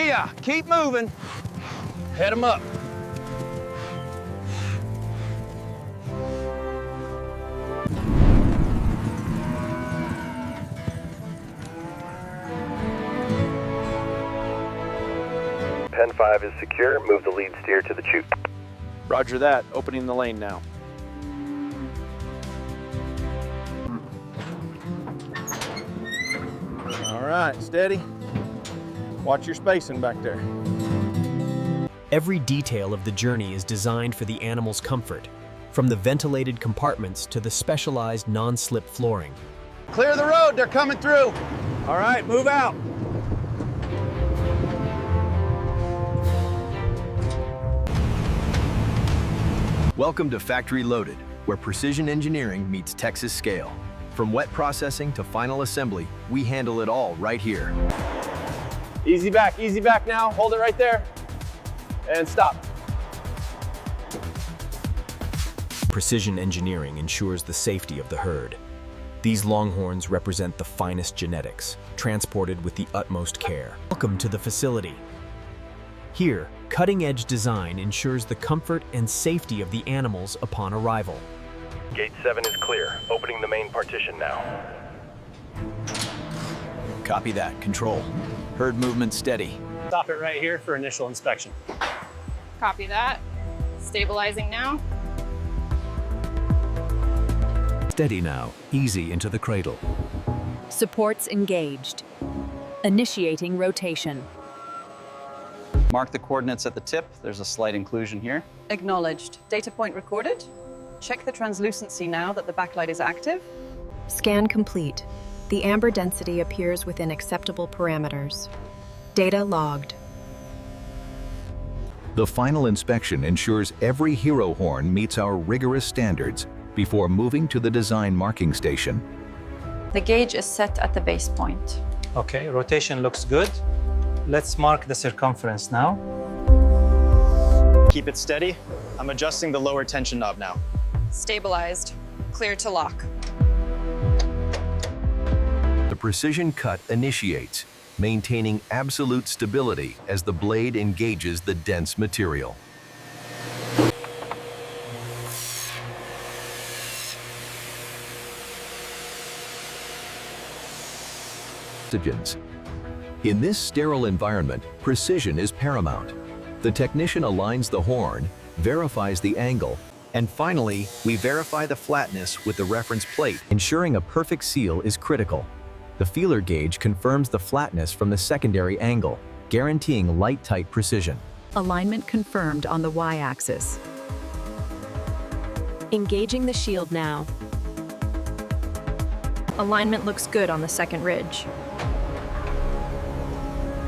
ya. Keep moving. Head them up. Pen 5 is secure. Move the lead steer to the chute. Roger that. Opening the lane now. All right, steady. Watch your spacing back there. Every detail of the journey is designed for the animal's comfort, from the ventilated compartments to the specialized non-slip flooring. Clear the road, they're coming through. All right, move out. Welcome to Factory Loaded, where precision engineering meets Texas scale. From wet processing to final assembly, we handle it all right here. Easy back now. Hold it right there. And stop. Precision engineering ensures the safety of the herd. These Longhorns represent the finest genetics, transported with the utmost care. Welcome to the facility. Here, cutting-edge design ensures the comfort and safety of the animals upon arrival. Gate 7 is clear. Opening the main partition now. Copy that, control. Herd movement steady. Stop it right here for initial inspection. Copy that. Stabilizing now. Steady now, easy into the cradle. Supports engaged. Initiating rotation. Mark the coordinates at the tip. There's a slight inclusion here. Acknowledged. Data point recorded. Check the translucency now that the backlight is active. Scan complete. The amber density appears within acceptable parameters. Data logged. The final inspection ensures every hero horn meets our rigorous standards before moving to the design marking station. The gauge is set at the base point. Okay, rotation looks good. Let's mark the circumference now. Keep it steady. I'm adjusting the lower tension knob now. Stabilized. Clear to lock. The precision cut initiates, maintaining absolute stability as the blade engages the dense material. In this sterile environment, precision is paramount. The technician aligns the horn, verifies the angle, And finally, we verify the flatness with the reference plate. Ensuring a perfect seal is critical. The feeler gauge confirms the flatness from the secondary angle, guaranteeing light-tight precision. Alignment confirmed on the y-axis. Engaging the shield now. Alignment looks good on the second ridge.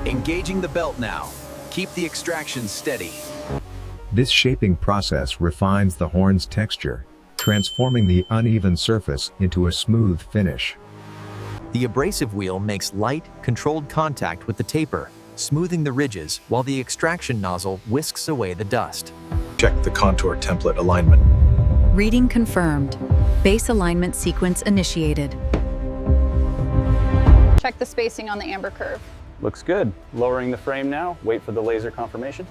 Engaging the belt now. Keep the extraction steady. This shaping process refines the horn's texture, transforming the uneven surface into a smooth finish. The abrasive wheel makes light, controlled contact with the taper, smoothing the ridges while the extraction nozzle whisks away the dust. Check the contour template alignment. Reading confirmed. Base alignment sequence initiated. Check the spacing on the amber curve. Looks good. Lowering the frame now. Wait for the laser confirmation.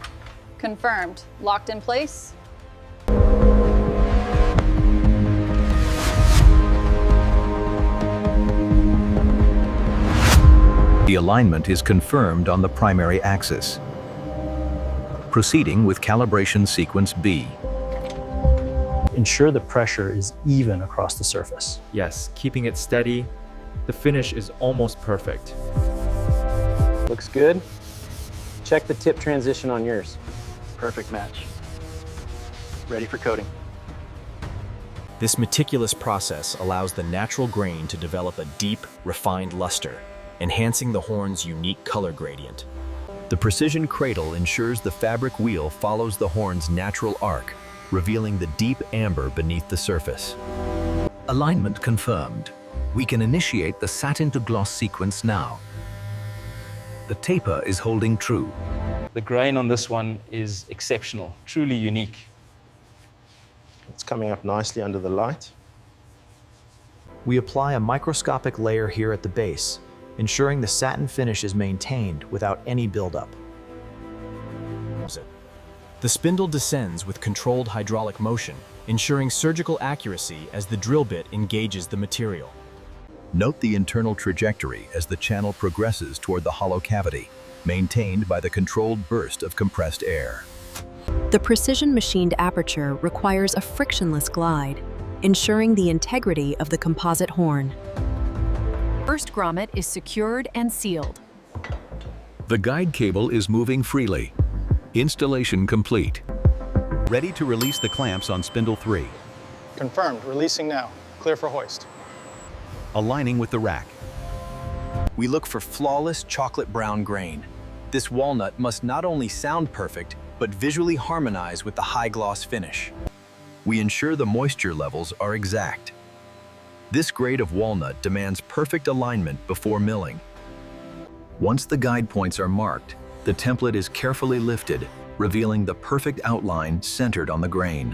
Confirmed. Locked in place. The alignment is confirmed on the primary axis. Proceeding with calibration sequence B. Ensure the pressure is even across the surface. Yes, keeping it steady. The finish is almost perfect. Looks good. Check the tip transition on yours. Perfect match. Ready for coating. This meticulous process allows the natural grain to develop a deep, refined luster, enhancing the horn's unique color gradient. The precision cradle ensures the fabric wheel follows the horn's natural arc, revealing the deep amber beneath the surface. Alignment confirmed. We can initiate the satin to gloss sequence now. The taper is holding true. The grain on this one is exceptional, truly unique. It's coming up nicely under the light. We apply a microscopic layer here at the base, ensuring the satin finish is maintained without any buildup. The spindle descends with controlled hydraulic motion, ensuring surgical accuracy as the drill bit engages the material. Note the internal trajectory as the channel progresses toward the hollow cavity, maintained by the controlled burst of compressed air. The precision machined aperture requires a frictionless glide, ensuring the integrity of the composite horn. First grommet is secured and sealed. The guide cable is moving freely. Installation complete. Ready to release the clamps on spindle 3. Confirmed. Releasing now. Clear for hoist. Aligning with the rack. We look for flawless chocolate brown grain. This walnut must not only sound perfect, but visually harmonize with the high gloss finish. We ensure the moisture levels are exact. This grade of walnut demands perfect alignment before milling. Once the guide points are marked, the template is carefully lifted, revealing the perfect outline centered on the grain.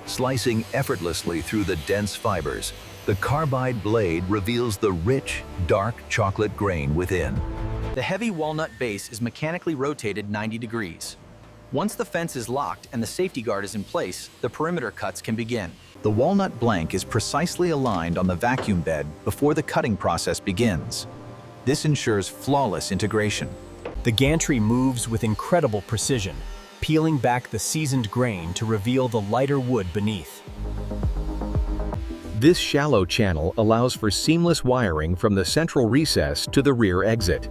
Slicing effortlessly through the dense fibers, the carbide blade reveals the rich, dark chocolate grain within. The heavy walnut base is mechanically rotated 90 degrees. Once the fence is locked and the safety guard is in place, the perimeter cuts can begin. The walnut blank is precisely aligned on the vacuum bed before the cutting process begins. This ensures flawless integration. The gantry moves with incredible precision, peeling back the seasoned grain to reveal the lighter wood beneath. This shallow channel allows for seamless wiring from the central recess to the rear exit.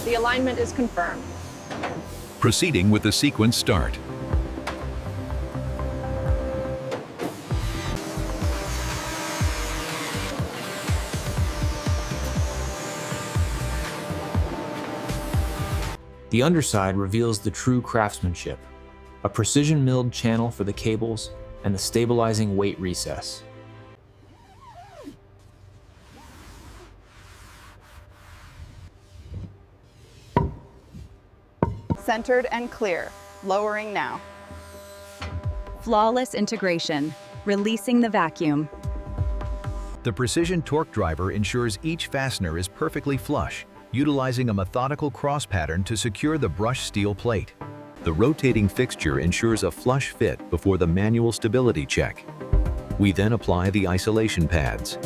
The alignment is confirmed. Proceeding with the sequence start. The underside reveals the true craftsmanship, a precision-milled channel for the cables and the stabilizing weight recess. Centered and clear. Lowering now. Flawless integration, releasing the vacuum. The precision torque driver ensures each fastener is perfectly flush, utilizing a methodical cross pattern to secure the brushed steel plate. The rotating fixture ensures a flush fit before the manual stability check. We then apply the isolation pads.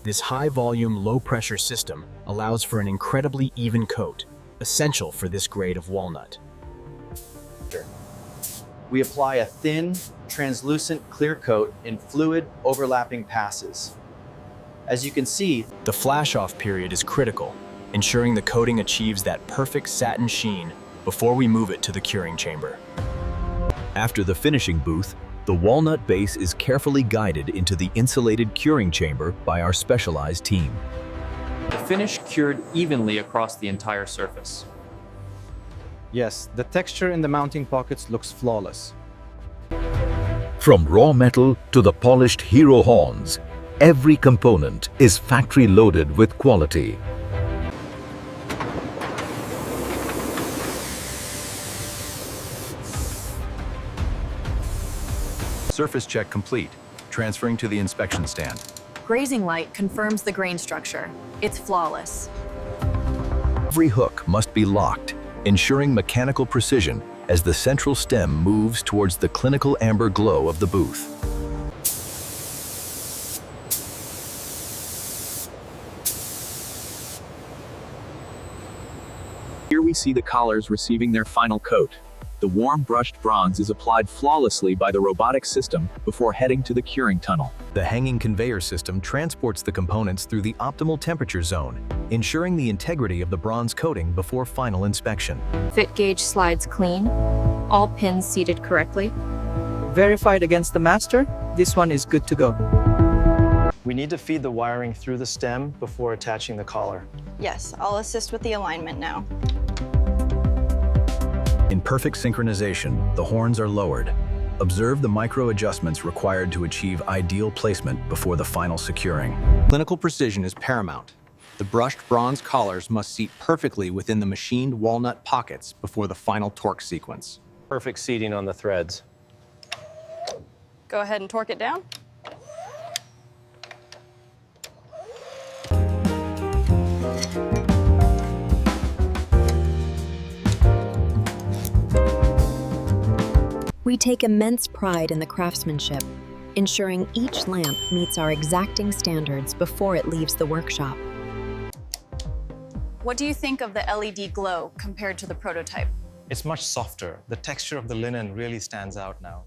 This high-volume, low-pressure system allows for an incredibly even coat, essential for this grade of walnut. We apply a thin, translucent clear coat in fluid, overlapping passes. As you can see, the flash-off period is critical, ensuring the coating achieves that perfect satin sheen before we move it to the curing chamber. After the finishing booth, the walnut base is carefully guided into the insulated curing chamber by our specialized team. The finish cured evenly across the entire surface. yes, the texture in the mounting pockets looks flawless. From raw metal to the polished hero horns, every component is factory loaded with quality. Surface check complete. Transferring to the inspection stand. Grazing light confirms the grain structure. It's flawless. Every hook must be locked, ensuring mechanical precision as the central stem moves towards the clinical amber glow of the booth. Here we see the collars receiving their final coat. The warm brushed bronze is applied flawlessly by the robotic system before heading to the curing tunnel. The hanging conveyor system transports the components through the optimal temperature zone, ensuring the integrity of the bronze coating before final inspection. Fit gauge slides clean. All pins seated correctly. Verified against the master. This one is good to go. We need to feed the wiring through the stem before attaching the collar. Yes, I'll assist with the alignment now. In perfect synchronization, the horns are lowered. Observe the micro adjustments required to achieve ideal placement before the final securing. Clinical precision is paramount. The brushed bronze collars must seat perfectly within the machined walnut pockets before the final torque sequence. Perfect seating on the threads. Go ahead and torque it down. We take immense pride in the craftsmanship, ensuring each lamp meets our exacting standards before it leaves the workshop. What do you think of the LED glow compared to the prototype? It's much softer. The texture of the linen really stands out now.